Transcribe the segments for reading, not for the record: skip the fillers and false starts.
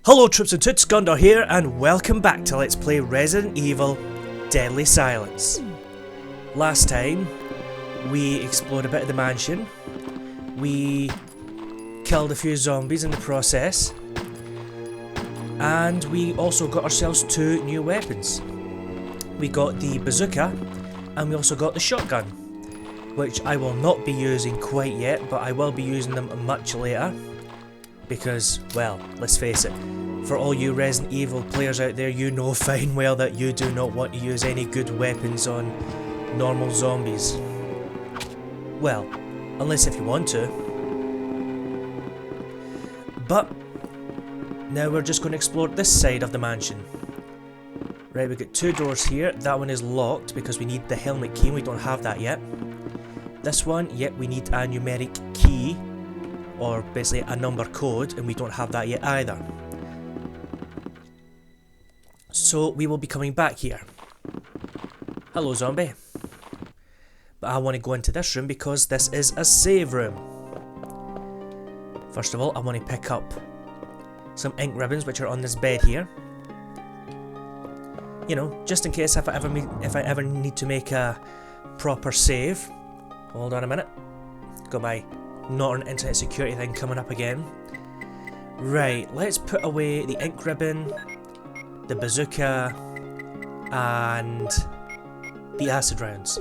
Hello troops and toots, Gundor here, and welcome back to Let's Play Resident Evil Deadly Silence. Last time, we explored a bit of the mansion, we killed a few zombies in the process, and we also got ourselves two new weapons. We got the bazooka, and we also got the shotgun, which I will not be using quite yet, but I will be using them much later. Because, well, let's face it, for all you Resident Evil players out there, you know fine well that you do not want to use any good weapons on normal zombies. Well, unless if you want to. But, now we're just going to explore this side of the mansion. Right, we've got two doors here. That one is locked because we need the helmet key and we don't have that yet. This one, yep, we need a numeric key, or basically a number code, and we don't have that yet either. So we will be coming back here. Hello zombie. But I want to go into this room because this is a save room. First of all, I want to pick up some ink ribbons which are on this bed here. You know, just in case if I ever need to make a proper save. Hold on a minute. Got my not an internet security thing coming up again. Right, let's put away the ink ribbon, the bazooka, and the acid rounds.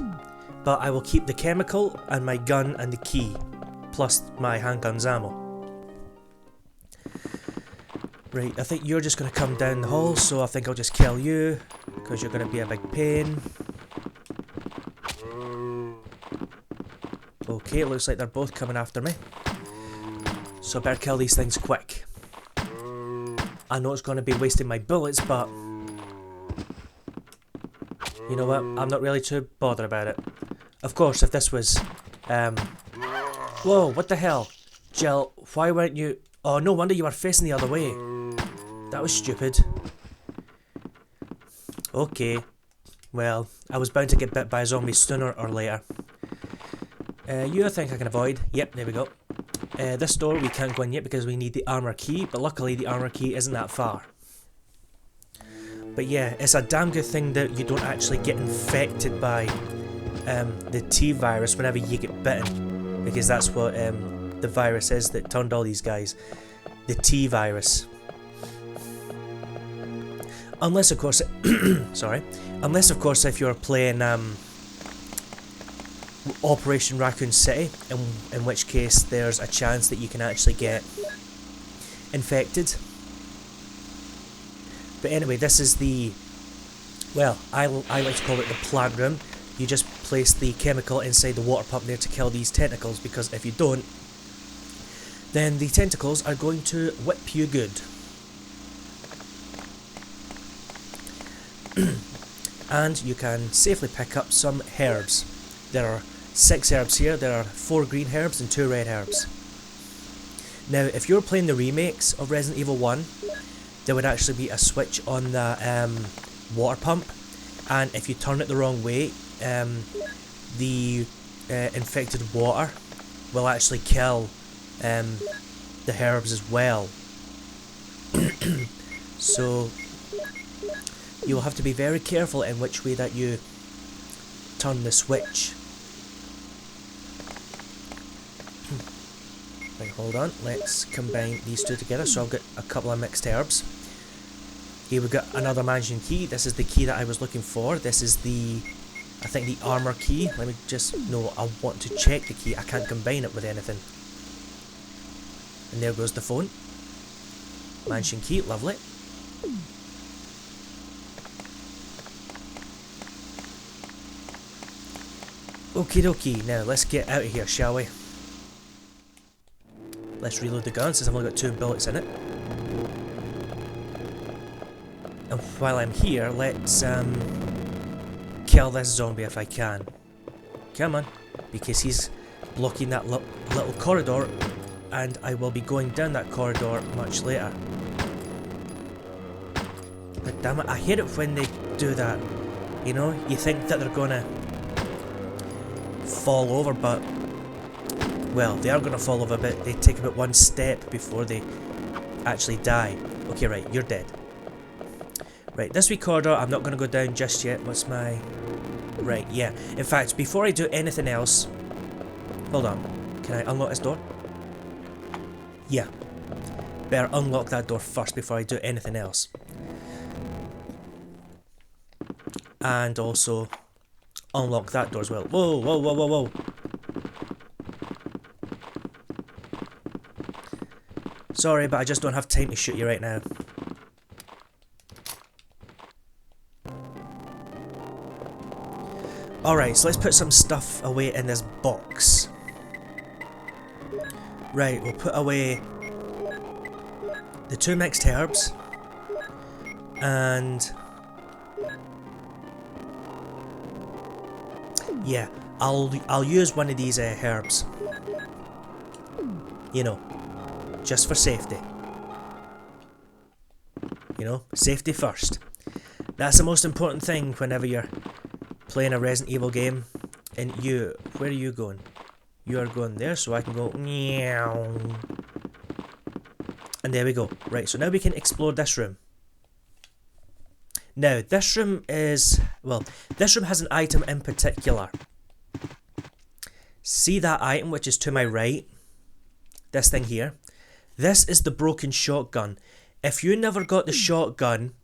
But I will keep the chemical and my gun and the key, plus my handgun's ammo. Right, I think you're just going to come down the hall, so I think I'll just kill you, because you're going to be a big pain. Okay, it looks like they're both coming after me. So I better kill these things quick. I know it's going to be wasting my bullets, but you know what? I'm not really too bothered about it. Of course, if this was... Whoa, what the hell? Jill, why weren't you... Oh, no wonder you were facing the other way. That was stupid. Okay. Well, I was bound to get bit by a zombie sooner or later. You I think I can avoid. Yep, there we go. This door we can't go in yet because we need the armor key, but luckily the armor key isn't that far. But yeah, it's a damn good thing that you don't actually get infected by the T virus whenever you get bitten, because that's what the virus is that turned all these guys. The T virus. Unless of course, sorry. Unless of course if you're playing Operation Raccoon City, in which case there's a chance that you can actually get infected. But anyway, this is the, well, I like to call it the plant room. You just place the chemical inside the water pump there to kill these tentacles, because if you don't, then the tentacles are going to whip you good. And you can safely pick up some herbs. There are 6 herbs here. There are 4 green herbs and 2 red herbs. Now, if you're playing the remakes of Resident Evil 1, there would actually be a switch on the water pump, and if you turn it the wrong way, the infected water will actually kill the herbs as well. So you'll have to be very careful in which way that you turn the switch. Right, hold on, let's combine these two together. So I've got a couple of mixed herbs. Here we've got another mansion key. This is the key that I was looking for. This is the, I think, the armor key. Let me just, no, I want to check the key. I can't combine it with anything. And there goes the phone. Mansion key, lovely. Okie dokie, now let's get out of here, shall we? Let's reload the gun since I've only got 2 bullets in it. And while I'm here, let's kill this zombie if I can. Come on, because he's blocking that little corridor, and I will be going down that corridor much later. But damn it, I hate it when they do that. You know, you think that they're gonna fall over, but well, they are going to fall over, but they take about 1 step before they actually die. Okay, right, you're dead. Right, this recorder, I'm not going to go down just yet. What's my... Right, yeah. In fact, before I do anything else... Hold on. Can I unlock this door? Yeah. Better unlock that door first before I do anything else. And also unlock that door as well. Whoa, whoa, whoa, whoa, whoa. Sorry, but I just don't have time to shoot you right now. Alright, so let's put some stuff away in this box. Right, we'll put away the 2 mixed herbs. And... yeah, I'll use one of these herbs. You know, just for safety. You know, safety first. That's the most important thing whenever you're playing a Resident Evil game. And you, where are you going? You are going there, so I can go meow. And there we go. Right, so now we can explore this room. Now, this room is, well, this room has an item in particular. See that item which is to my right? This thing here. This is the broken shotgun. If you never got the shotgun,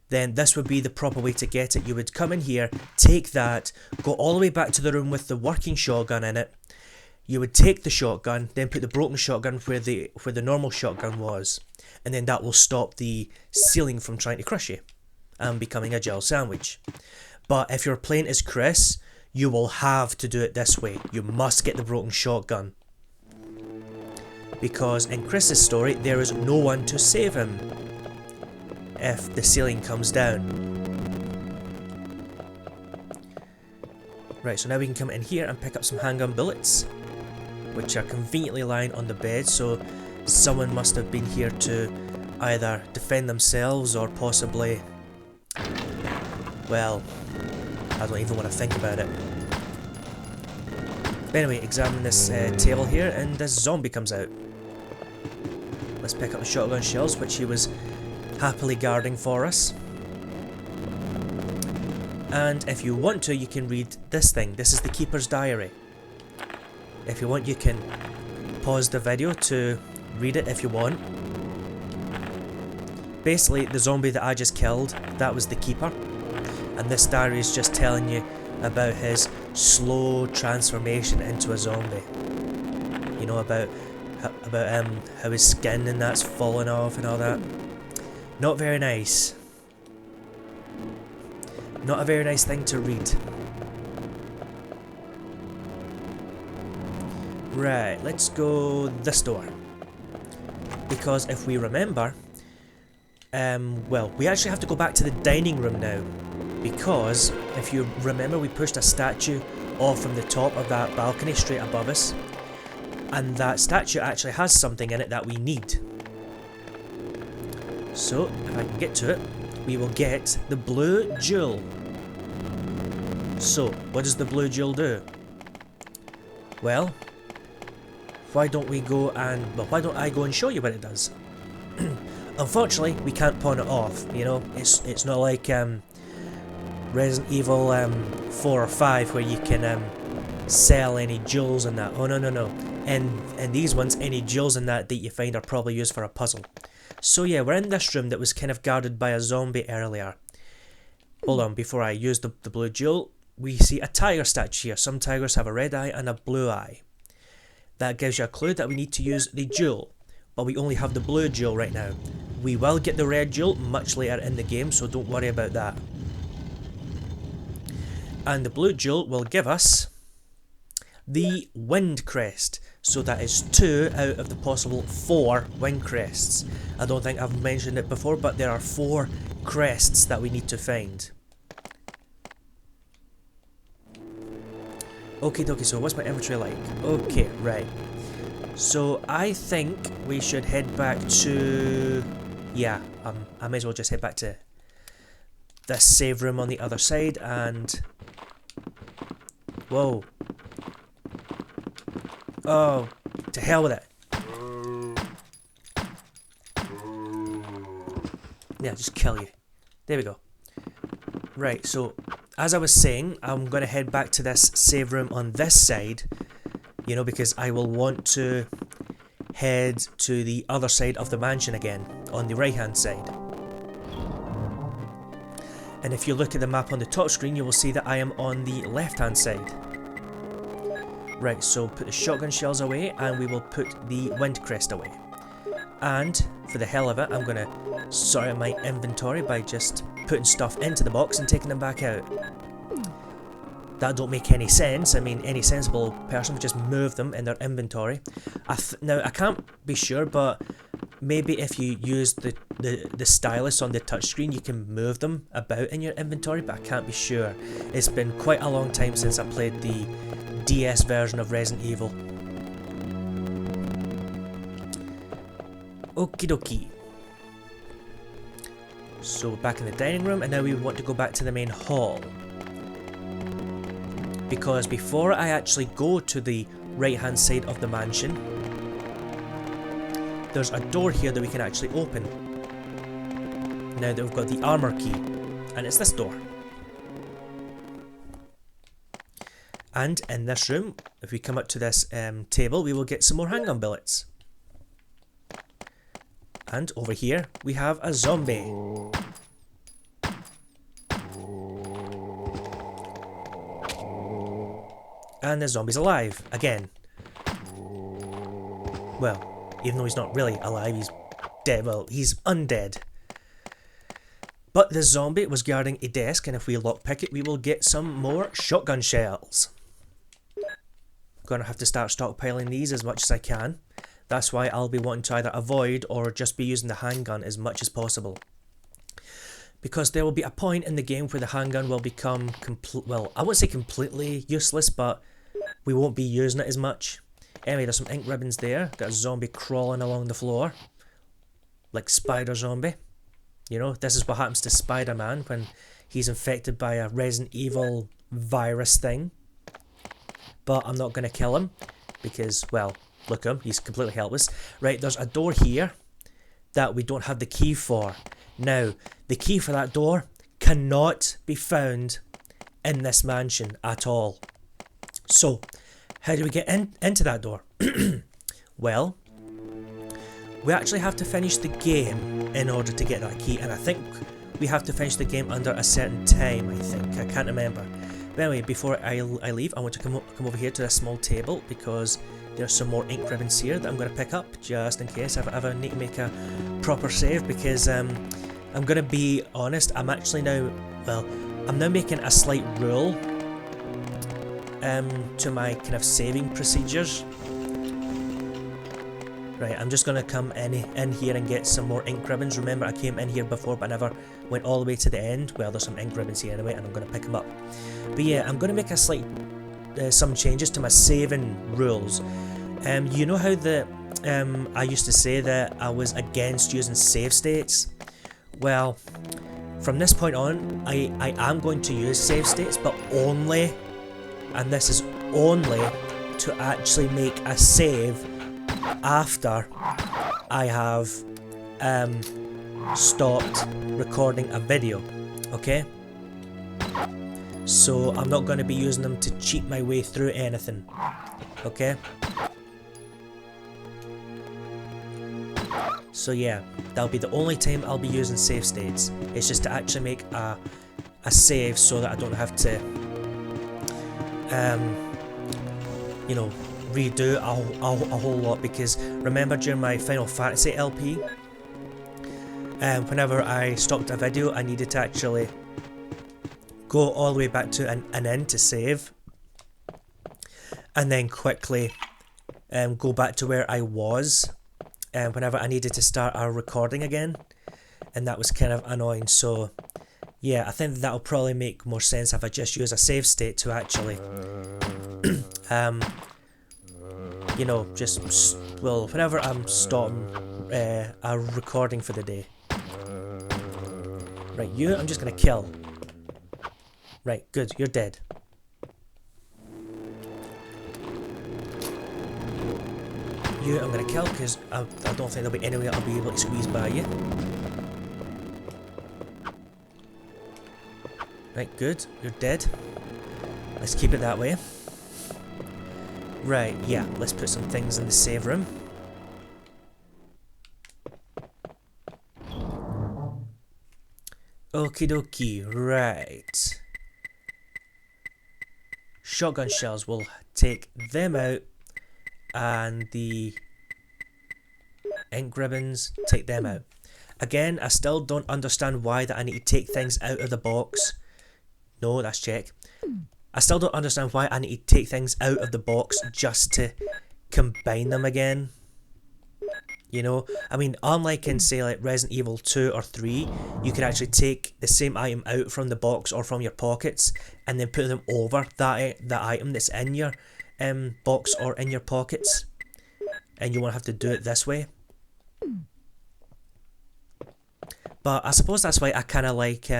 then this would be the proper way to get it. You would come in here, take that, go all the way back to the room with the working shotgun in it. You would take the shotgun, then put the broken shotgun where the normal shotgun was. And then that will stop the ceiling from trying to crush you and becoming a gel sandwich. But if you're playing as Chris, you will have to do it this way. You must get the broken shotgun. Because in Chris's story, there is no one to save him if the ceiling comes down. Right, so now we can come in here and pick up some handgun bullets, which are conveniently lying on the bed, so someone must have been here to either defend themselves or possibly... well, I don't even want to think about it. But anyway, examine this table here and this zombie comes out. Let's pick up the shotgun shells, which he was happily guarding for us. And if you want to, you can read this thing. This is the Keeper's Diary. If you want, you can pause the video to read it if you want. Basically, the zombie that I just killed, that was the Keeper. And this diary is just telling you about his slow transformation into a zombie. You know, about how his skin and that's falling off and all that. Not very nice. Not a very nice thing to read. Right, let's go this door. Because if we remember, well, we actually have to go back to the dining room now. Because, if you remember, we pushed a statue off from the top of that balcony straight above us. And that statue actually has something in it that we need. So, if I can get to it, we will get the blue jewel. So, what does the blue jewel do? Well, why don't we go and... well, why don't I go and show you what it does? Unfortunately, we can't pawn it off, you know? It's not like Resident Evil 4 or 5 where you can sell any jewels and that. Oh, no, no, no. And these ones, any jewels in that you find are probably used for a puzzle. So yeah, we're in this room that was kind of guarded by a zombie earlier. Hold on, before I use the blue jewel, we see a tiger statue here. Some tigers have a red eye and a blue eye. That gives you a clue that we need to use the jewel. But we only have the blue jewel right now. We will get the red jewel much later in the game, so don't worry about that. And the blue jewel will give us the wind crest. So that is 2 out of the possible 4 wind crests. I don't think I've mentioned it before, but there are 4 crests that we need to find. Okie dokie, so what's my inventory like? Okay, right. So I think we should head back to... yeah, I may as well just head back to this save room on the other side and... whoa. Oh, to hell with it. Yeah, just kill you. There we go. Right, so as I was saying, I'm going to head back to this save room on this side, you know, because I will want to head to the other side of the mansion again, on the right hand side. And if you look at the map on the top screen, you will see that I am on the left hand side. Right, so put the shotgun shells away, and we will put the wind crest away. And for the hell of it, I'm going to sort out my inventory by just putting stuff into the box and taking them back out. That don't make any sense. I mean, any sensible person would just move them in their inventory. Now, I can't be sure, but maybe if you use the stylus on the touchscreen, you can move them about in your inventory, but I can't be sure. It's been quite a long time since I played the DS version of Resident Evil. Okie dokie. So back in the dining room, and now we want to go back to the main hall. Because before I actually go to the right hand side of the mansion, there's a door here that we can actually open. Now that we've got the armor key, and it's this door. And in this room, if we come up to this table, we will get some more handgun bullets. And over here, we have a zombie. And the zombie's alive, again. Well, even though he's not really alive, he's dead. Well, he's undead. But the zombie was guarding a desk, and if we lockpick it, we will get some more shotgun shells. Gonna have to start stockpiling these as much as I can. That's why I'll be wanting to either avoid or just be using the handgun as much as possible. Because there will be a point in the game where the handgun will become well, I won't say completely useless, but we won't be using it as much. Anyway, there's some ink ribbons there. Got a zombie crawling along the floor. Like Spider Zombie. You know, this is what happens to Spider-Man when he's infected by a Resident Evil virus thing. But I'm not going to kill him because, well, look at him, he's completely helpless. Right, there's a door here that we don't have the key for. Now, the key for that door cannot be found in this mansion at all. So, how do we get into that door? Well, we actually have to finish the game in order to get that key, and I think we have to finish the game under a certain time, I think. I can't remember. But anyway, before I leave, I want to come over here to this small table because there's some more ink ribbons here that I'm going to pick up just in case if I ever need to make a proper save, because I'm going to be honest, I'm actually now, well, I'm now making a slight rule to my kind of saving procedures. Right, I'm just going to come in here and get some more ink ribbons. Remember, I came in here before but I never went all the way to the end. Well, there's some ink ribbons here anyway, and I'm going to pick them up. But yeah, I'm going to make a slight some changes to my saving rules. You know how I used to say that I was against using save states? Well, from this point on, I am going to use save states, but only, and this is only, to actually make a save after I have stopped recording a video, okay? So I'm not going to be using them to cheat my way through anything, okay? So yeah, that'll be the only time I'll be using save states. It's just to actually make a save so that I don't have to, you know, redo a whole lot. Because remember during my Final Fantasy LP, whenever I stopped a video, I needed to actually go all the way back to an end to save, and then quickly go back to where I was whenever I needed to start a recording again, and that was kind of annoying. So yeah, I think that'll probably make more sense if I just use a save state to actually you know, just, well, whenever I'm stopping a recording for the day. Right, you, I'm just gonna kill. Right, good, you're dead. You, I'm gonna kill because I don't think there'll be any way I'll be able to squeeze by you. Right, good. You're dead. Let's keep it that way. Right, yeah, let's put some things in the save room. Okie dokie, right. Shotgun shells, we'll take them out, and the ink ribbons, take them out. Again, I still don't understand why that I need to take things out of the box. No, that's check. I still don't understand why I need to take things out of the box just to combine them again. You know, I mean, unlike in, say, like Resident Evil 2 or 3, you could actually take the same item out from the box or from your pockets and then put them over that item that's in your box or in your pockets. And you won't have to do it this way. But I suppose that's why I kind of like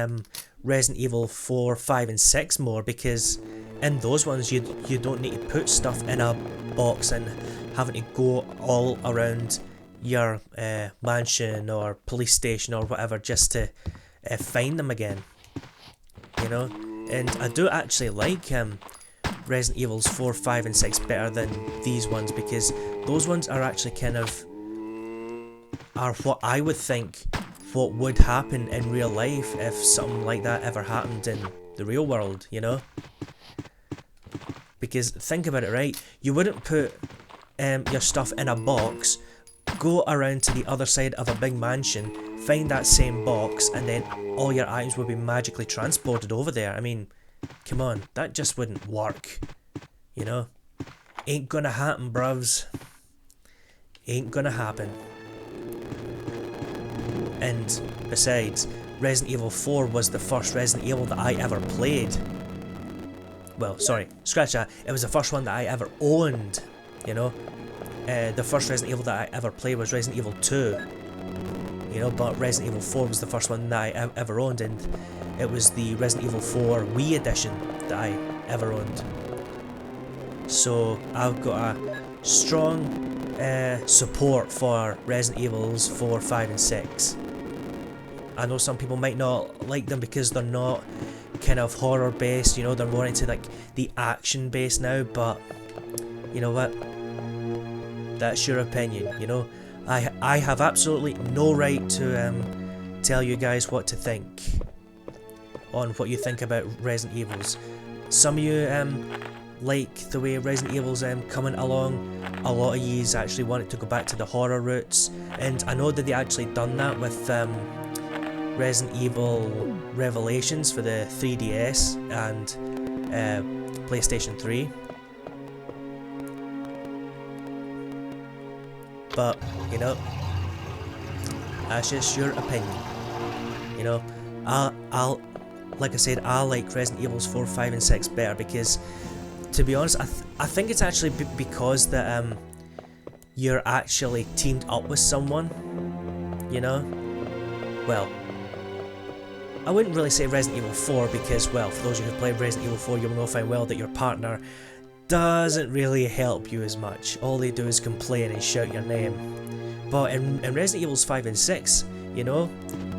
Resident Evil 4, 5 and 6 more, because in those ones you don't need to put stuff in a box and having to go all around your mansion or police station or whatever just to find them again, you know. And I do actually like Resident Evils 4, 5 and 6 better than these ones, because those ones are actually kind of are what I would think what would happen in real life if something like that ever happened in the real world, you know. Because think about it, right? You wouldn't put your stuff in a box, go around to the other side of a big mansion, find that same box, and then all your items would be magically transported over there. I mean, come on, that just wouldn't work, you know? Ain't gonna happen, bruvs. Ain't gonna happen. And besides, Resident Evil 4 was the first Resident Evil that I ever played. Well, sorry, scratch that. It was the first one that I ever owned, you know. The first Resident Evil that I ever played was Resident Evil 2. You know, but Resident Evil 4 was the first one that I ever owned, and it was the Resident Evil 4 Wii edition that I ever owned. So I've got a strong support for Resident Evils 4, 5 and 6. I know some people might not like them because they're not kind of horror based, you know, they're more into like the action based now, but you know what? That's your opinion, you know. I have absolutely no right to tell you guys what to think on what you think about Resident Evils. Some of you like the way Resident Evil's coming along. A lot of yous actually wanted to go back to the horror roots, and I know that they actually done that with Resident Evil Revelations for the 3DS and PlayStation 3. But, you know, that's just your opinion. You know, I'll like I said, I like Resident Evils 4, 5 and 6 better because, to be honest, I think it's actually because that you're actually teamed up with someone, you know? Well, I wouldn't really say Resident Evil 4 because, well, for those of you who played Resident Evil 4, you'll know fine well that your partner doesn't really help you as much. All they do is complain and shout your name. But in Resident Evils 5 and 6, you know,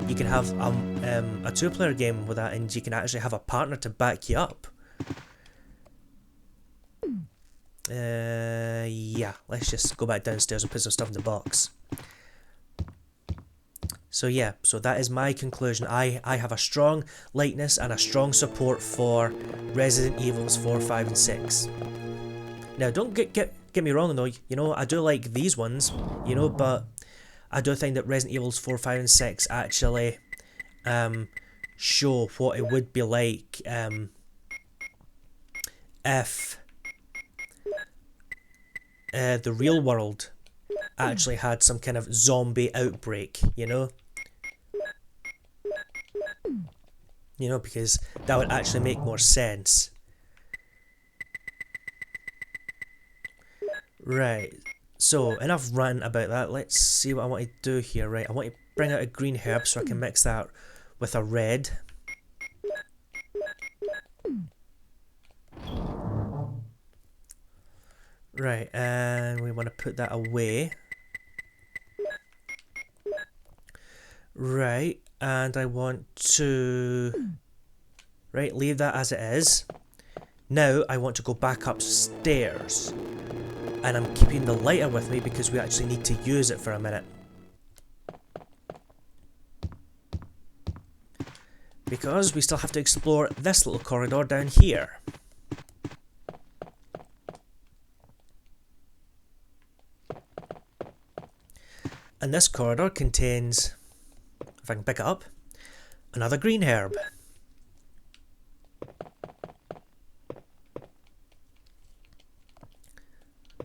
you can have a two-player game with that, and you can actually have a partner to back you up. Yeah, let's just go back downstairs and put some stuff in the box. So yeah, so that is my conclusion. I have a strong likeness and a strong support for Resident Evils 4, 5 and 6. Now don't get me wrong though, you know, I do like these ones, you know, but I do think that Resident Evils 4, 5 and 6 actually show what it would be like if the real world actually had some kind of zombie outbreak, you know? You know, because that would actually make more sense. Right, so enough ranting about that. Let's see what I want to do here. Right, I want to bring out a green herb so I can mix that with a red. Right, and we want to put that away. Right, and I want to Right, leave that as it is. Now I want to go back upstairs. And I'm keeping the lighter with me because we actually need to use it for a minute. Because we still have to explore this little corridor down here. And this corridor contains, if I can pick it up, another green herb.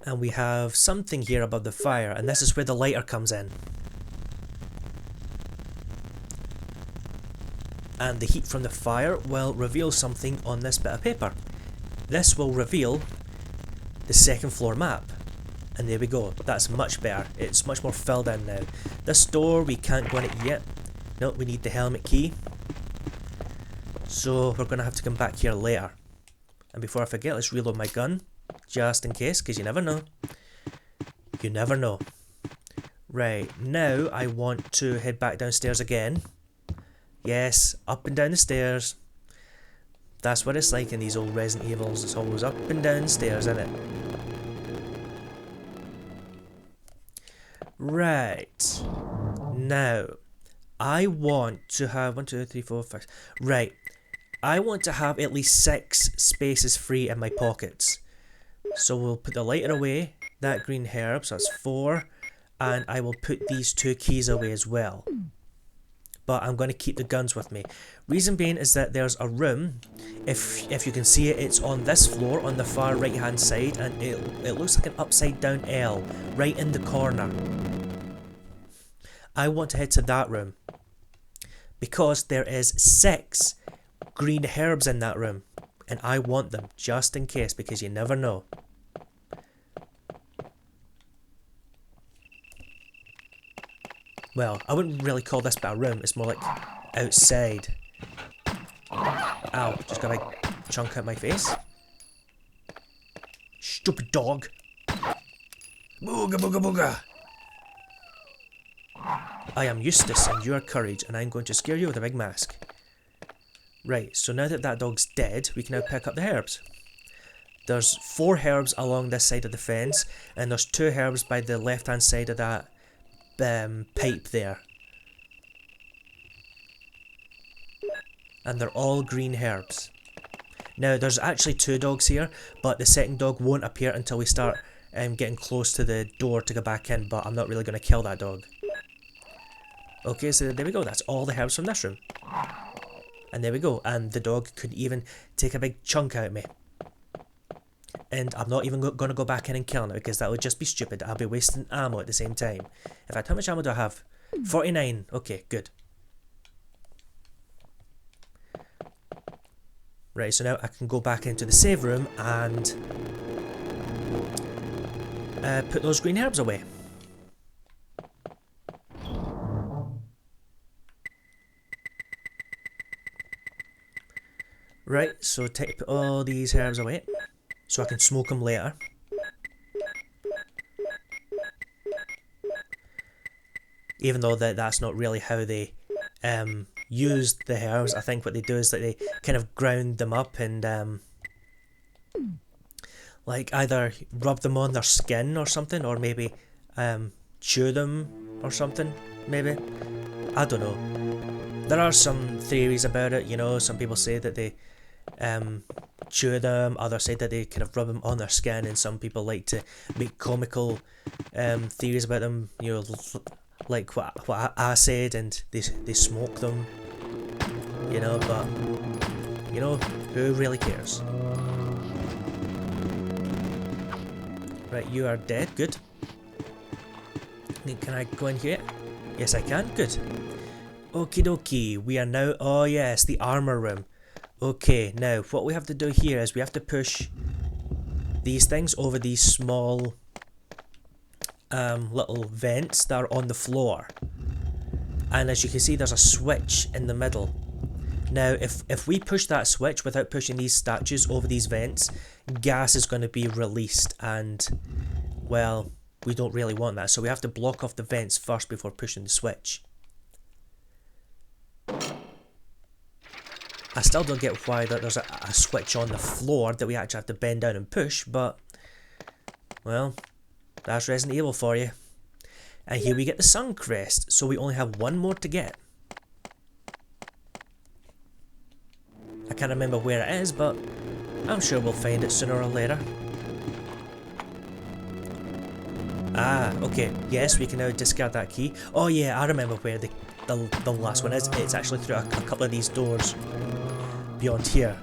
And we have something here above the fire, and this is where the lighter comes in. And the heat from the fire will reveal something on this bit of paper. This will reveal the second floor map. And there we go, that's much better. It's much more filled in now. This door, we can't go in it yet. No, we need the helmet key. So we're going to have to come back here later. And before I forget, let's reload my gun. Just in case, because you never know. You never know. Right, now I want to head back downstairs again. Yes, up and down the stairs. That's what it's like in these old Resident Evils. It's always up and down the stairs, isn't it? Right. Now, I want to have 1, 2, 3, 4, 5. Right. I want to have at least 6 spaces free in my pockets. So we'll put the lighter away, that green herb, so that's 4. And I will put these 2 keys away as well. But I'm going to keep the guns with me. Reason being is that there's a room, if you can see it, it's on this floor on the far right hand side, and it looks like an upside down L, right in the corner. I want to head to that room, because there is 6 green herbs in that room, and I want them, just in case, because you never know. Well, I wouldn't really call this bit a room, it's more like outside. Ow, just got a chunk out my face. Stupid dog. Booga booga booga. I am Eustace and you are Courage, and I'm going to scare you with a big mask. Right, so now that that dog's dead, we can now pick up the herbs. There's 4 herbs along this side of the fence, and there's 2 herbs by the left hand side of that pipe there. And they're all green herbs. Now there's actually 2 dogs here, but the second dog won't appear until we start getting close to the door to go back in, but I'm not really going to kill that dog. Okay, so there we go, that's all the herbs from this room. And there we go, and the dog could even take a big chunk out of me. And I'm not even going to go back in and kill it, because that would just be stupid. I'll be wasting ammo at the same time. In fact, how much ammo do I have? 49. Okay, good. Right, so now I can go back into the save room and put those green herbs away. Right, so put all these herbs away, so I can smoke them later. Even though that's not really how they use the herbs. I think what they do is that they kind of ground them up and like either rub them on their skin or something, or maybe chew them or something, maybe. I don't know. There are some theories about it, you know. Some people say that they chew them, others say that they kind of rub them on their skin, and some people like to make comical theories about them, you know, like what I said, and they smoke them, you know, but you know, who really cares? Right, you are dead, good. Can I go in here? Yes I can, good. Okie dokie, we are now, oh yes, the armor room. Okay, now what we have to do here is we have to push these things over these small little vents that are on the floor. And as you can see, there's a switch in the middle. Now if we push that switch without pushing these statues over these vents, gas is going to be released, and well, we don't really want that, so we have to block off the vents first before pushing the switch. I still don't get why there's a switch on the floor that we actually have to bend down and push, but, well, that's Resident Evil for you. And here we get the sun crest, so we only have one more to get. I can't remember where it is, but I'm sure we'll find it sooner or later. Ah, okay, yes, we can now discard that key. Oh yeah, I remember where the last one is. It's actually through a couple of these doors. Beyond here.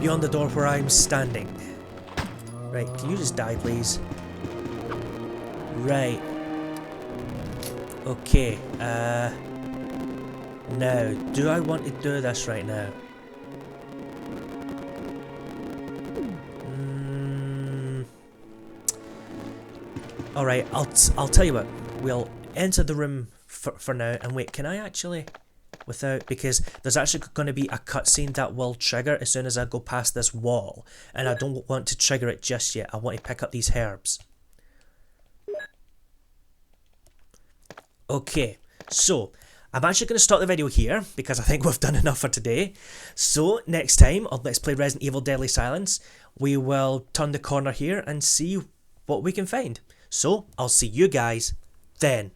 Beyond the door where I'm standing. Right, can you just die, please? Right. Okay, now, do I want to do this right now? Alright, I'll tell you what. We'll enter the room for now, and wait, can I actually... Without... Because there's actually going to be a cutscene that will trigger as soon as I go past this wall, and I don't want to trigger it just yet. I want to pick up these herbs. Okay, so... I'm actually going to stop the video here, because I think we've done enough for today. So, next time on Let's Play Resident Evil Deadly Silence, we will turn the corner here and see what we can find. So, I'll see you guys then.